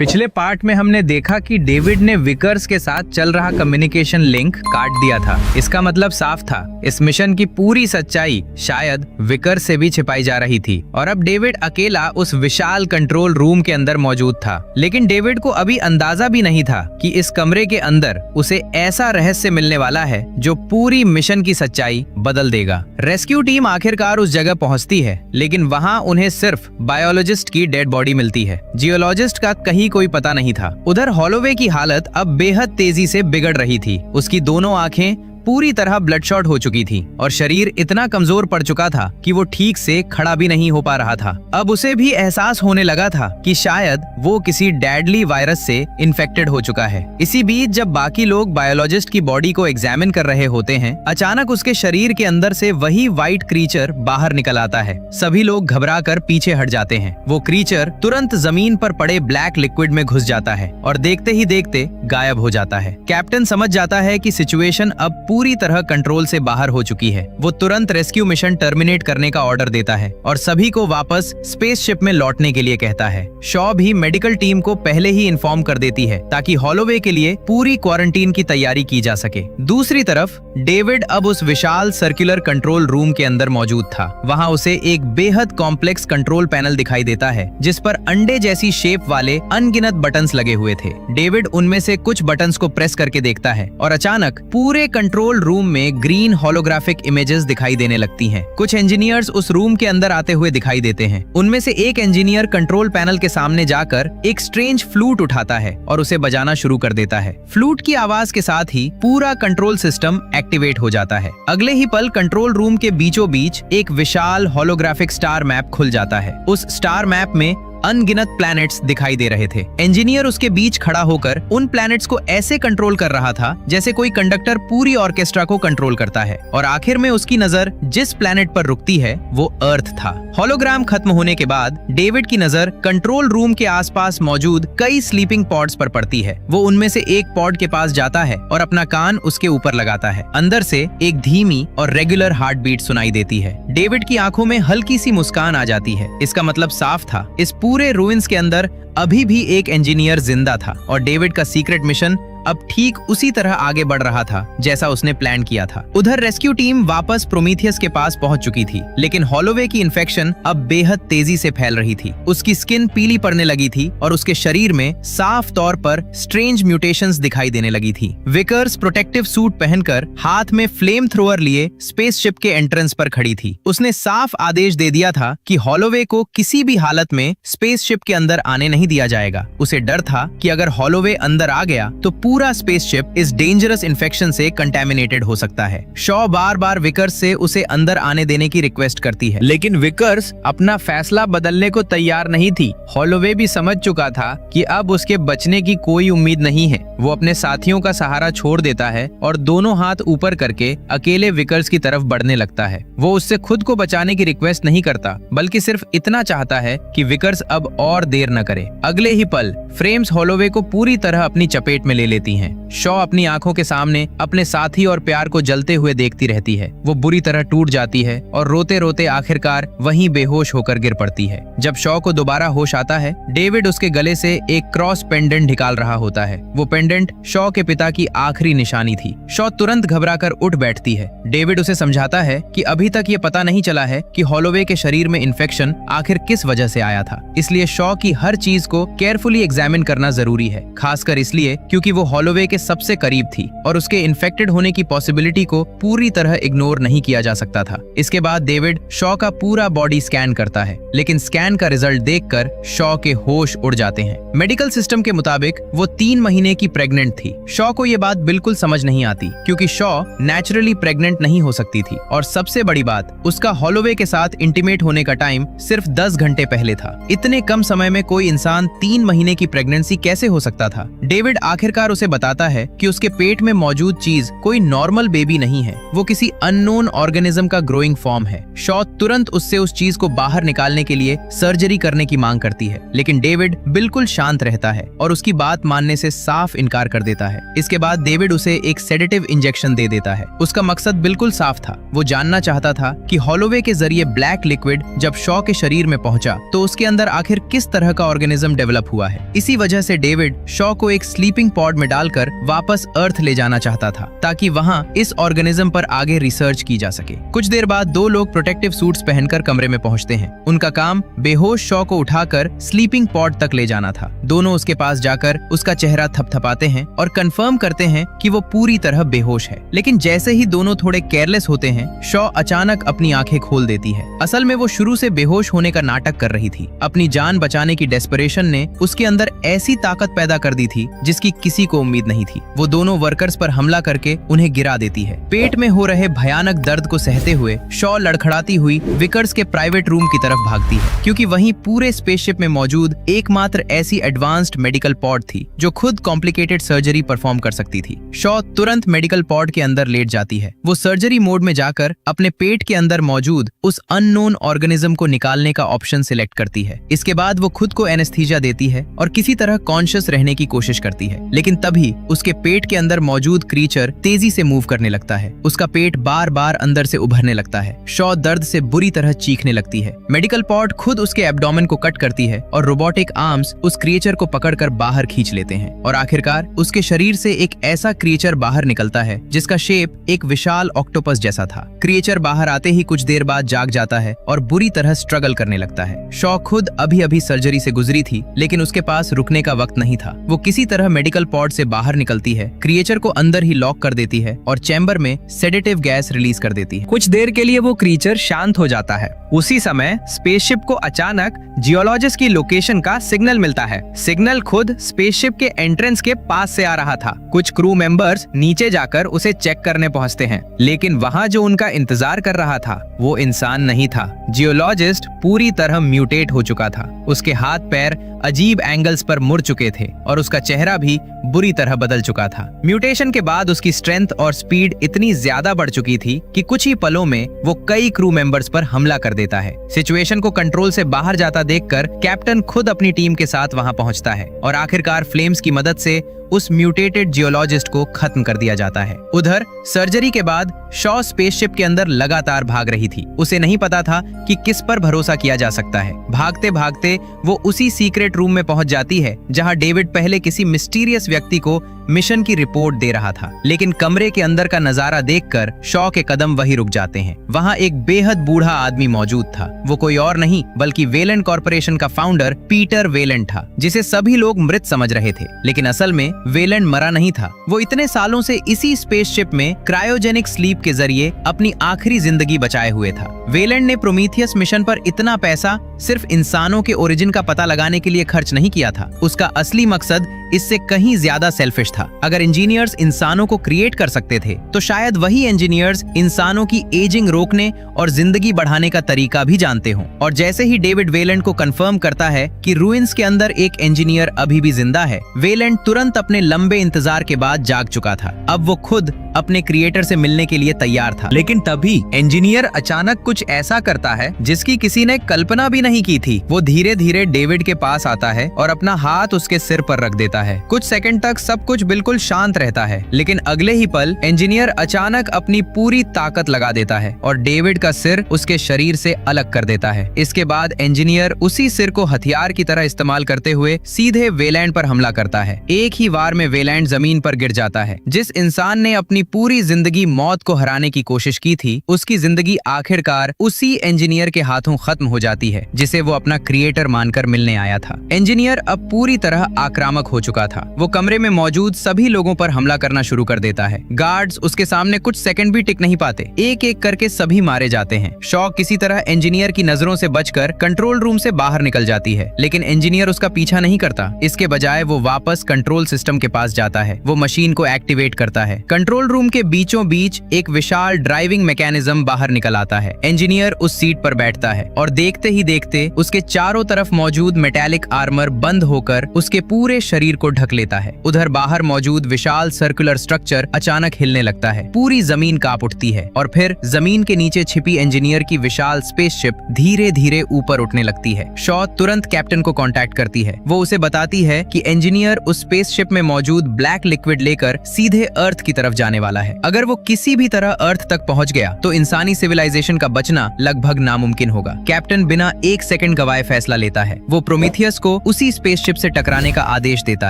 पिछले पार्ट में हमने देखा कि डेविड ने विकर्स के साथ चल रहा कम्युनिकेशन लिंक काट दिया था। इसका मतलब साफ था, इस मिशन की पूरी सच्चाई शायद विकर्स से भी छिपाई जा रही थी और अब डेविड अकेला उस विशाल कंट्रोल रूम के अंदर मौजूद था। लेकिन डेविड को अभी अंदाजा भी नहीं था कि इस कमरे के अंदर उसे ऐसा रहस्य मिलने वाला है जो पूरी मिशन की सच्चाई बदल देगा। रेस्क्यू टीम आखिरकार उस जगह पहुंचती है, लेकिन वहां उन्हें सिर्फ बायोलॉजिस्ट की डेड बॉडी मिलती है। जियोलॉजिस्ट का कहीं कोई पता नहीं था। उधर हॉलोवे की हालत अब बेहद तेजी से बिगड़ रही थी। उसकी दोनों आंखें पूरी तरह ब्लडशॉट हो चुकी थी और शरीर इतना कमजोर पड़ चुका था कि वो ठीक से खड़ा भी नहीं हो पा रहा था। अब उसे भी एहसास होने लगा था कि शायद वो किसी डेडली वायरस से इन्फेक्टेड हो चुका है। इसी बीच जब बाकी लोग बायोलॉजिस्ट की बॉडी को एग्जामिन कर रहे होते हैं, अचानक उसके शरीर के अंदर से वही व्हाइट क्रीचर बाहर निकल आता है। सभी लोग घबराकर पीछे हट जाते हैं। वो क्रीचर तुरंत जमीन पर पड़े ब्लैक लिक्विड में घुस जाता है और देखते ही देखते गायब हो जाता है। कैप्टन समझ जाता है कि सिचुएशन अब पूरी तरह कंट्रोल से बाहर हो चुकी है। वो तुरंत रेस्क्यू मिशन टर्मिनेट करने का ऑर्डर देता है और सभी को वापस स्पेसशिप में लौटने के लिए कहता है। शॉ भी मेडिकल टीम को पहले ही इन्फॉर्म कर देती है ताकि हॉलोवे के लिए पूरी क्वारंटीन की तैयारी की जा सके। दूसरी तरफ डेविड अब उस विशाल सर्कुलर कंट्रोल रूम के अंदर मौजूद था। वहां उसे एक बेहद कॉम्प्लेक्स कंट्रोल पैनल दिखाई देता है जिस पर अंडे जैसी शेप वाले अनगिनत बटन्स लगे हुए थे। डेविड उनमें से कुछ बटन्स को प्रेस करके देखता है और अचानक पूरे कंट्रोल रूम में ग्रीन होलोग्राफिक इमेजेस दिखाई देने लगती हैं। कुछ इंजीनियर्स उस रूम के अंदर आते हुए दिखाई देते हैं। उनमें से एक इंजीनियर कंट्रोल पैनल के सामने जाकर एक स्ट्रेंज फ्लूट उठाता है और उसे बजाना शुरू कर देता है। फ्लूट की आवाज के साथ ही पूरा कंट्रोल सिस्टम एक्टिवेट हो जाता है। अगले ही पल कंट्रोल रूम के बीचों बीच एक विशाल होलोग्राफिक स्टार मैप खुल जाता है। उस स्टार मैप में अनगिनत प्लैनेट्स दिखाई दे रहे थे। इंजीनियर उसके बीच खड़ा होकर उन प्लैनेट्स को ऐसे कंट्रोल कर रहा था जैसे कोई कंडक्टर पूरी ऑर्केस्ट्रा को कंट्रोल करता है और आखिर में उसकी नजर जिस प्लैनेट पर रुकती है वो अर्थ था। हॉलोग्राम खत्म होने के बाद डेविड की नजर कंट्रोल रूम के आसपास मौजूद कई स्लीपिंग पॉड्स पर पड़ती है। वो उनमें से एक पॉड के पास जाता है और अपना कान उसके ऊपर लगाता है। अंदर से एक धीमी और रेगुलर हार्ट बीट सुनाई देती है। डेविड की आंखों में हल्की सी मुस्कान आ जाती है। इसका मतलब साफ था, इस पूरे रूइंस के अंदर अभी भी एक इंजीनियर जिंदा था और डेविड का सीक्रेट मिशन अब ठीक उसी तरह आगे बढ़ रहा था जैसा उसने प्लान किया था। उधर रेस्क्यू टीम वापस प्रोमीथियस के पास पहुंच चुकी थी, लेकिन हॉलोवे की इन्फेक्शन अब बेहद तेजी से फैल रही थी। उसकी स्किन पीली पड़ने लगी थी और उसके शरीर में साफ तौर पर स्ट्रेंज म्यूटेशंस दिखाई देने लगी थी। विकर्स प्रोटेक्टिव सूट पहनकर हाथ में फ्लेम थ्रोअर लिए स्पेसशिप के एंट्रेंस पर खड़ी थी। उसने साफ आदेश दे दिया था कि हॉलोवे को किसी भी हालत में स्पेसशिप के अंदर आने नहीं दिया जाएगा। उसे डर था कि अगर हॉलोवे अंदर आ गया तो पूरा स्पेसशिप इस डेंजरस इन्फेक्शन से कंटेमिनेटेड हो सकता है। शॉ बार बार विकर्स से उसे अंदर आने देने की रिक्वेस्ट करती है, लेकिन विकर्स अपना फैसला बदलने को तैयार नहीं थी। हॉलोवे भी समझ चुका था कि अब उसके बचने की कोई उम्मीद नहीं है। वो अपने साथियों का सहारा छोड़ देता है और दोनों हाथ ऊपर करके अकेले विकर्स की तरफ बढ़ने लगता है। वो उससे खुद को बचाने की रिक्वेस्ट नहीं करता, बल्कि सिर्फ इतना चाहता है कि विकर्स अब और देर न करे। अगले ही पल फ्रेम्स हॉलोवे को पूरी तरह अपनी चपेट में ले लेती हैं। शॉ अपनी आंखों के सामने अपने साथी और प्यार को जलते हुए देखती रहती है। वो बुरी तरह टूट जाती है और रोते रोते आखिरकार वहीं बेहोश होकर गिर पड़ती है। जब शॉ को दोबारा होश आता है, डेविड उसके गले से एक क्रॉस पेंडेंट निकाल रहा होता है। वो पेंडेंट शॉ के पिता की आखिरी निशानी थी। शॉ तुरंत घबराकर उठ बैठती है। डेविड उसे समझाता है कि अभी तक ये पता नहीं चला है कि हॉलोवे के शरीर में इन्फेक्शन आखिर किस वजह से आया था, इसलिए शॉ की हर चीज को केयरफुली एग्जामिन करना जरूरी है, खासकर इसलिए क्योंकि वो हॉलोवे के सबसे करीब थी और उसके इन्फेक्टेड होने की पॉसिबिलिटी को पूरी तरह इग्नोर नहीं किया जा सकता था। इसके बाद डेविड शॉ का पूरा बॉडी स्कैन करता है, लेकिन स्कैन का रिजल्ट देखकर शॉ के होश उड़ जाते हैं। मेडिकल सिस्टम के मुताबिक वो 3 महीने की प्रेग्नेंट थी। शॉ को ये बात बिल्कुल समझ नहीं आती क्योंकि शॉ नेचुरली प्रेग्नेंट नहीं हो सकती थी और सबसे बड़ी बात, उसका हॉलोवे के साथ इंटीमेट होने का टाइम सिर्फ 10 घंटे पहले था। इतने कम समय में कोई इंसान 3 महीने की प्रेगनेंसी कैसे हो सकता था? डेविड आखिरकार उसे बताता है कि उसके पेट में मौजूद चीज कोई नॉर्मल बेबी नहीं है, वो किसी अननोन ऑर्गेनिज्म का ग्रोइंग फॉर्म है। शॉ तुरंत उससे उस चीज को बाहर निकालने के लिए सर्जरी करने की मांग करती है, लेकिन डेविड बिल्कुल शांत रहता है और उसकी बात मानने से साफ इनकार कर देता है। इसके बाद डेविड उसे एक सेडेटिव इंजेक्शन दे देता है। उसका मकसद बिल्कुल साफ था, वो जानना चाहता था कि हॉलोवे के जरिए ब्लैक लिक्विड जब शॉ के शरीर में पहुंचा तो उसके अंदर आखिर किस तरह का ऑर्गेनिज्म डेवलप हुआ है। इसी वजह से डेविड शॉ को एक स्लीपिंग पॉड में डालकर वापस अर्थ ले जाना चाहता था ताकि वहां इस ऑर्गेनिज्म पर आगे रिसर्च की जा सके। कुछ देर बाद दो लोग प्रोटेक्टिव सूट्स पहनकर कमरे में पहुंचते हैं। उनका काम बेहोश शॉ को उठाकर स्लीपिंग पॉड तक ले जाना था। दोनों उसके पास जाकर उसका चेहरा थपथपाते हैं और कंफर्म करते हैं कि वो पूरी तरह बेहोश है। लेकिन जैसे ही दोनों थोड़े केयरलेस होते हैं, शॉ अचानक अपनी आंखें खोल देती है। असल में वो शुरू से बेहोश होने का नाटक कर रही थी। अपनी जान बचाने की डेस्परेशन ने उसके अंदर ऐसी ताकत पैदा कर दी थी जिसकी किसी को उम्मीद नहीं थी। वो दोनों वर्कर्स पर हमला करके उन्हें गिरा देती है। पेट में हो रहे भयानक दर्द को सहते हुए शॉ लड़खड़ाती हुई विकर्स के प्राइवेट रूम की तरफ भागती है, क्योंकि वहीं पूरे स्पेसशिप में मौजूद एकमात्र ऐसी एडवांस्ड मेडिकल पॉड थी जो खुद कॉम्प्लिकेटेड सर्जरी परफॉर्म कर सकती थी। शॉ तुरंत मेडिकल पॉड के अंदर लेट जाती है। वो सर्जरी मोड में जाकर अपने पेट के अंदर मौजूद उस अननोन ऑर्गेनिज्म को निकालने का ऑप्शन सिलेक्ट करती है। इसके बाद वो खुद को एनेस्थीसिया देती है और किसी तरह कॉन्शियस रहने की कोशिश करती है। लेकिन तभी उसके पेट के अंदर मौजूद क्रीचर तेजी से मूव करने लगता है। उसका पेट बार बार अंदर से उभरने लगता है। शॉ दर्द से बुरी तरह चीखने लगती है। मेडिकल पॉड खुद उसके एब्डोमेन को कट करती है और रोबोटिक आर्म्स उस क्रिएचर को पकड़कर बाहर खींच लेते हैं और आखिरकार उसके शरीर से एक ऐसा क्रिएचर बाहर निकलता है जिसका शेप एक विशाल ऑक्टोपस जैसा था। क्रिएचर बाहर आते ही कुछ देर बाद जाग जाता है और बुरी तरह स्ट्रगल करने लगता है। शॉ खुद अभी अभी सर्जरी से गुजरी थी, लेकिन उसके पास रुकने का वक्त नहीं था। वो किसी तरह मेडिकल पॉड से बाहर निकलती है, क्रिएचर को अंदर ही लॉक कर देती है और चैम्बर में सेडेटिव गैस रिलीज कर देती है। कुछ देर के लिए वो क्रीचर शांत हो जाता है। उसी समय स्पेसशिप को अचानक जियोलॉजिस्ट की लोकेशन का सिग्नल मिलता है। सिग्नल खुद स्पेसशिप के एंट्रेंस के पास से आ रहा था। कुछ क्रू मेंबर्स नीचे जाकर उसे चेक करने पहुंचते हैं, लेकिन वहां जो उनका इंतजार कर रहा था वो इंसान नहीं था। जियोलॉजिस्ट पूरी तरह म्यूटेट हो चुका था। उसके हाथ पैर अजीब एंगल्स पर मुड़ चुके थे और उसका चेहरा भी बुरी तरह बदल चुका था। म्यूटेशन के बाद उसकी स्ट्रेंथ और स्पीड इतनी ज्यादा बढ़ चुकी थी कि कुछ ही पलों में वो कई क्रू मेंबर्स पर हमला कर देता है। सिचुएशन को कंट्रोल से बाहर जाता देखकर कैप्टन खुद अपनी टीम के साथ वहां पहुंचता है और आखिरकार फ्लेम्स की मदद से उस म्यूटेटेड जियोलॉजिस्ट को खत्म कर दिया जाता है। उधर सर्जरी के बाद शॉ स्पेसशिप के अंदर लगातार भाग रही थी। उसे नहीं पता था कि किस पर भरोसा किया जा सकता है। भागते भागते वो उसी सीक्रेट रूम में पहुंच जाती है जहां डेविड पहले किसी मिस्टीरियस व्यक्ति को मिशन की रिपोर्ट दे रहा था। लेकिन कमरे के अंदर का नजारा देखकर शॉ के कदम वही रुक जाते हैं। वहां एक बेहद बूढ़ा आदमी मौजूद था। वो कोई और नहीं बल्कि वेलेंट कॉर्पोरेशन का फाउंडर पीटर वेलेंट था, जिसे सभी लोग मृत समझ रहे थे। लेकिन असल में वेलेंट मरा नहीं था। वो इतने सालों से इसी स्पेसशिप में क्रायोजेनिक स्लीप के जरिए अपनी आखिरी जिंदगी बचाए हुए था। वेलेंट ने प्रोमीथियस मिशन पर इतना पैसा सिर्फ इंसानों के ओरिजिन का पता लगाने के लिए खर्च नहीं किया था। उसका असली मकसद इससे कहीं ज्यादा सेल्फिश था। अगर इंजीनियर्स इंसानों को क्रिएट कर सकते थे तो शायद वही इंजीनियर्स इंसानों की एजिंग रोकने और जिंदगी बढ़ाने का तरीका भी जानते हों। और जैसे ही डेविड वेलेंट को कंफर्म करता है कि रूइंस के अंदर एक इंजीनियर अभी भी जिंदा है, वेलेंट तुरंत अपने लंबे इंतजार के बाद जाग चुका था। अब वो खुद अपने क्रिएटर से मिलने के लिए तैयार था। लेकिन तभी इंजीनियर अचानक कुछ ऐसा करता है जिसकी किसी ने कल्पना भी नहीं की थी। वो धीरे धीरे डेविड के पास आता है और अपना हाथ उसके सिर पर रख देता है। कुछ सेकंड तक सब कुछ बिल्कुल शांत रहता है, लेकिन अगले ही पल इंजीनियर अचानक अपनी पूरी ताकत लगा देता है और डेविड का सिर उसके शरीर से अलग कर देता है। इसके बाद इंजीनियर उसी सिर को हथियार की तरह इस्तेमाल करते हुए सीधे वेलेंट पर हमला करता है। एक ही वार में वेलेंट जमीन पर गिर जाता है। जिस इंसान ने अपनी पूरी जिंदगी मौत को हराने की कोशिश की थी, उसकी जिंदगी आखिरकार उसी इंजीनियर के हाथों खत्म हो जाती है जिसे वो अपना क्रिएटर मानकर मिलने आया था। इंजीनियर अब पूरी तरह आक्रामक हो चुका था। वो कमरे में मौजूद सभी लोगों पर हमला करना शुरू कर देता है। गार्ड्स उसके सामने कुछ सेकंड भी टिक नहीं पाते। एक एक करके सभी मारे जाते हैं। शॉ किसी तरह इंजीनियर की नजरों से बचकर कंट्रोल रूम से बाहर निकल जाती है, लेकिन इंजीनियर उसका पीछा नहीं करता। इसके बजाय वो वापस कंट्रोल सिस्टम के पास जाता है। वो मशीन को एक्टिवेट करता है। कंट्रोल रूम के बीचों बीच एक विशाल ड्राइविंग मैकेनिज्म बाहर निकल आता है। इंजीनियर उस सीट पर बैठता है और देखते ही देखते उसके चारों तरफ मौजूद मेटालिक आर्मर बंद होकर उसके पूरे शरीर को ढक लेता है। उधर बाहर मौजूद विशाल सर्कुलर स्ट्रक्चर अचानक हिलने लगता है। पूरी जमीन कांप उठती है और फिर जमीन के नीचे छिपी इंजीनियर की विशाल स्पेसशिप धीरे धीरे ऊपर उठने लगती है। शॉ तुरंत कैप्टन को कांटेक्ट करती है। वो उसे बताती है कि इंजीनियर उस स्पेसशिप में मौजूद ब्लैक लिक्विड लेकर सीधे अर्थ की तरफ जाने वाला है। अगर वो किसी भी तरह अर्थ तक पहुंच गया तो इंसानी सिविलाइजेशन का बचना लगभग नामुमकिन होगा। कैप्टन बिना एक सेकंड गवाए फैसला लेता है। वो प्रोमीथियस को उसी स्पेसशिप से टकराने का आदेश देता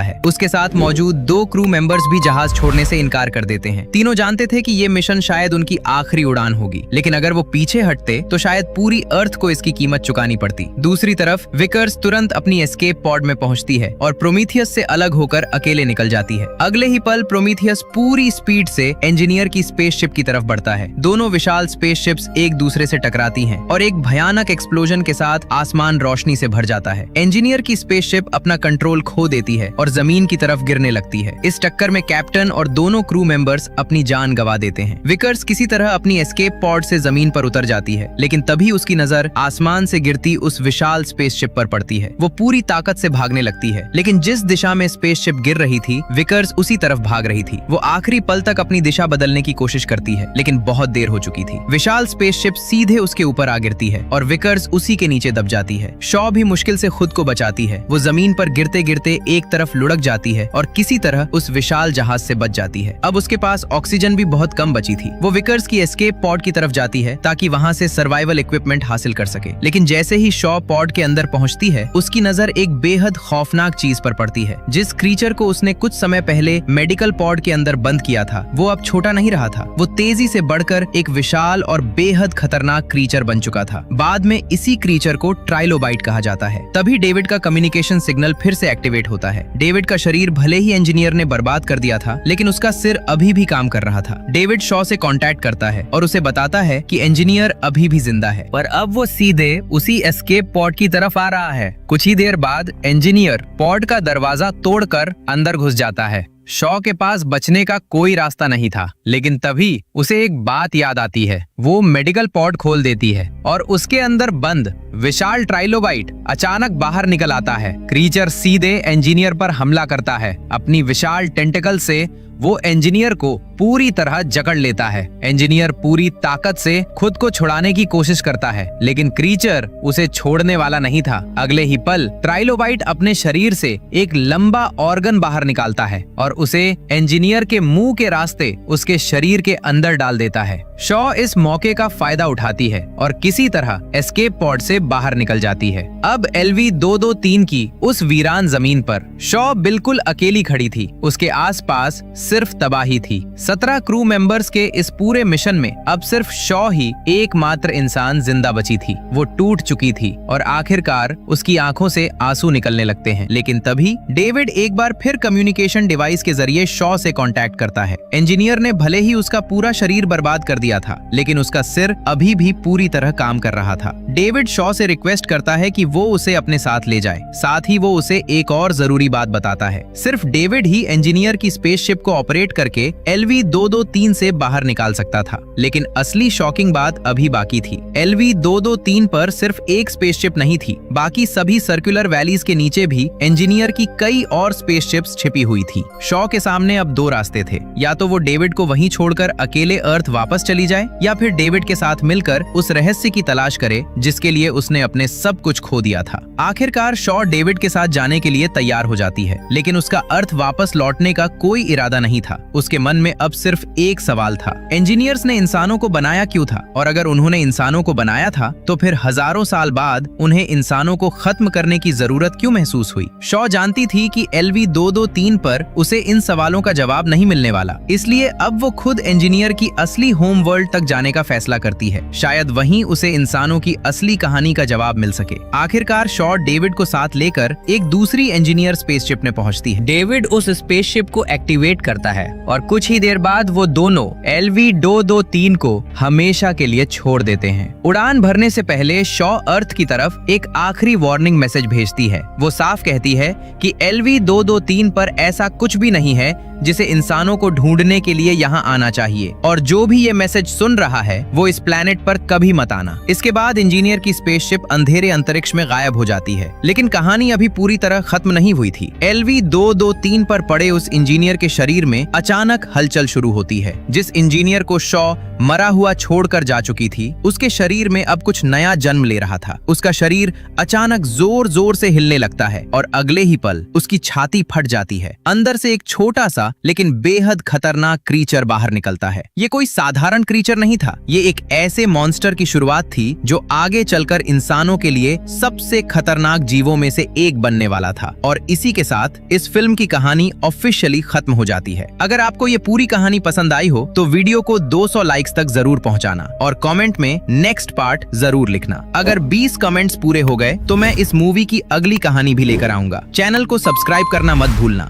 है। उसके साथ मौजूद 2 क्रू मेंबर्स भी जहाज छोड़ने से इनकार कर देते हैं। तीनों जानते थे कि ये मिशन शायद उनकी आखिरी उड़ान होगी, लेकिन अगर वो पीछे हटते तो शायद पूरी अर्थ को इसकी कीमत चुकानी पड़ती। दूसरी तरफ विकर्स तुरंत अपनी एस्केप पॉड में पहुंचती है और प्रोमीथियस से अलग होकर अकेले निकल जाती है। अगले ही पल प्रोमीथियस पूरी स्पीड से इंजीनियर की स्पेसशिप की तरफ बढ़ता है। दोनों विशाल स्पेसशिप्स एक दूसरे से टकराती हैं और एक भयानक एक्सप्लोजन के साथ आसमान रोशनी से भर जाता है। इंजीनियर की स्पेसशिप अपना कंट्रोल खो देती है और जमीन की तरफ गिरने लगती है। इस टक्कर में कैप्टन और दोनों क्रू मेंबर्स अपनी जान गंवा देते हैं। विकर्स किसी तरह अपनी एस्केप पॉड से जमीन पर उतर जाती है, लेकिन तभी उसकी नजर आसमान से गिरती उस विशाल स्पेसशिप पर पड़ती है। वो पूरी ताकत से भागने लगती है, लेकिन जिस दिशा में स्पेसशिप गिर रही थी विकर्स उसी तरफ भाग रही थी। वो आखिरी पल तक अपनी दिशा बदलने की कोशिश करती है, लेकिन बहुत देर हो चुकी थी। विशाल स्पेसशिप सीधे उसके ऊपर आ गिरती है और विकर्स उसी के नीचे दब जाती है। शॉ भी मुश्किल से खुद को बचाती है। वो जमीन पर गिरते गिरते एक तरफ लुढ़क जाती है और किसी तरह उस विशाल जहाज से बच जाती है। अब उसके पास ऑक्सीजन भी बहुत कम बची थी। वो विकर्स की एस्केप पॉड की तरफ जाती है ताकि वहां से सर्वाइवल इक्विपमेंट हासिल कर सके, लेकिन जैसे ही शॉ पॉड के अंदर पहुंचती है उसकी नजर एक बेहद खौफनाक चीज पर पड़ती है। जिस क्रीचर को उसने कुछ समय पहले मेडिकल पॉड के अंदर बंद किया था वो अब छोटा नहीं रहा था। वो तेजी से बढ़कर एक विशाल और बेहद खतरनाक क्रीचर बन चुका था। बाद में इसी क्रीचर को ट्राइलोबाइट कहा जाता है। तभी डेविड का कम्युनिकेशन सिग्नल फिर से एक्टिवेट होता है। डेविड का शरीर भले ही इंजीनियर ने बर्बाद कर दिया था, लेकिन उसका सिर अभी भी काम कर रहा था। डेविड शॉ से कांटेक्ट करता है और उसे बताता है कि इंजीनियर अभी भी जिंदा है, पर अब वो सीधे उसी एस्केप पॉड की तरफ आ रहा है। कुछ ही देर बाद इंजीनियर पॉड का दरवाजा तोड़कर अंदर घुस जाता है। शॉ के पास बचने का कोई रास्ता नहीं था, लेकिन तभी उसे एक बात याद आती है। वो मेडिकल पॉड खोल देती है और उसके अंदर बंद विशाल ट्राइलोबाइट अचानक बाहर निकल आता है। क्रीचर सीधे इंजीनियर पर हमला करता है। अपनी विशाल टेंटिकल से वो इंजीनियर को पूरी तरह जकड़ लेता है। इंजीनियर पूरी ताकत से खुद को छुड़ाने की कोशिश करता है, लेकिन क्रीचर उसे छोड़ने वाला नहीं था। अगले ही पल ट्राइलोबाइट अपने शरीर से एक लंबा ऑर्गन बाहर निकालता है और उसे इंजीनियर के मुंह के रास्ते उसके शरीर के अंदर डाल देता है। शॉ इस मौके का फायदा उठाती है और किसी तरह एस्केप पॉड से बाहर निकल जाती है। अब LV-223 की उस वीरान जमीन पर शॉ बिल्कुल अकेली खड़ी थी। उसके आसपास सिर्फ तबाही थी। 17 क्रू मेंबर्स के इस पूरे मिशन में अब सिर्फ शॉ ही एकमात्र इंसान जिंदा बची थी। वो टूट चुकी थी और आखिरकार उसकी आंखों से आंसू निकलने लगते हैं। लेकिन तभी डेविड एक बार फिर कम्युनिकेशन डिवाइस के जरिए शॉ से कांटेक्ट करता है। इंजीनियर ने भले ही उसका पूरा शरीर बर्बाद कर दिया था, लेकिन उसका सिर अभी भी पूरी तरह काम कर रहा था। डेविड शॉ से रिक्वेस्ट करता है कि वो उसे अपने साथ ले जाए। साथ ही वो उसे एक और जरूरी बात बताता है। सिर्फ डेविड ही इंजीनियर की स्पेसशिप को ऑपरेट करके LV-223 से बाहर निकाल सकता था, लेकिन असली शॉकिंग बात अभी बाकी थी। LV-223 पर सिर्फ एक स्पेसशिप नहीं थी, बाकी सभी सर्कुलर वैलीज के नीचे भी इंजीनियर की कई और स्पेसशिप्स छिपी हुई थी। शॉ के सामने अब 2 रास्ते थे। या तो वो डेविड को वहीं छोड़कर अकेले अर्थ वापस चली जाए, या फिर डेविड के साथ मिलकर उस रहस्य की तलाश करे जिसके लिए उसने अपने सब कुछ खो दिया था। आखिरकार शॉ डेविड के साथ जाने के लिए तैयार हो जाती है, लेकिन उसका अर्थ वापस लौटने का कोई इरादा नहीं था। उसके मन में अब सिर्फ एक सवाल था, इंजीनियर्स ने इंसानों को बनाया क्यों था? और अगर उन्होंने इंसानों को बनाया था तो फिर हजारों साल बाद उन्हें इंसानों को खत्म करने की जरूरत क्यों महसूस हुई? शॉ जानती थी कि LV-223 पर उसे इन सवालों का जवाब नहीं मिलने वाला, इसलिए अब वो खुद इंजीनियर की असली होम वर्ल्ड तक जाने का फैसला करती है। शायद वहीं उसे इंसानों की असली कहानी का जवाब मिल सके। आखिरकार शॉ डेविड को साथ लेकर एक दूसरी इंजीनियर स्पेसशिप में पहुंचती है। डेविड उस स्पेसशिप को एक्टिवेट करता है और कुछ ही देर बाद वो दोनों LV-223 को हमेशा के लिए छोड़ देते हैं। उड़ान भरने से पहले शॉ अर्थ की तरफ एक आखिरी वार्निंग मैसेज भेजती है। वो साफ कहती है कि LV-223 पर ऐसा कुछ भी नहीं है जिसे इंसानों को ढूंढने के लिए यहाँ आना चाहिए, और जो भी ये मैसेज सुन रहा है वो इस प्लेनेट पर कभी मत आना। इसके बाद इंजीनियर की स्पेसशिप अंधेरे अंतरिक्ष में गायब हो जाती है, लेकिन कहानी अभी पूरी तरह खत्म नहीं हुई थी। LV-223 पर पड़े उस इंजीनियर के शरीर में अचानक हलचल शुरू होती है। जिस इंजीनियर को शॉ मरा हुआ छोड़कर जा चुकी थी, उसके शरीर में अब कुछ नया जन्म ले रहा था। उसका शरीर अचानक जोर जोर से हिलने लगता है और अगले ही पल उसकी छाती फट जाती है। अंदर से एक छोटा सा लेकिन बेहद खतरनाक क्रीचर बाहर निकलता है। ये कोई साधारण क्रीचर नहीं था, ये एक ऐसे मॉन्स्टर की शुरुआत थी जो आगे चलकर इंसानों के लिए सबसे खतरनाक जीवों में से एक बनने वाला था। और इसी के साथ इस फिल्म की कहानी ऑफिशियली खत्म हो जाती है। अगर आपको ये पूरी कहानी पसंद आई हो तो वीडियो को 200 लाइक्स तक जरूर पहुंचाना और कमेंट में नेक्स्ट पार्ट जरूर लिखना। अगर 20 कमेंट्स पूरे हो गए तो मैं इस मूवी की अगली कहानी भी लेकर आऊंगा। चैनल को सब्सक्राइब करना मत भूलना।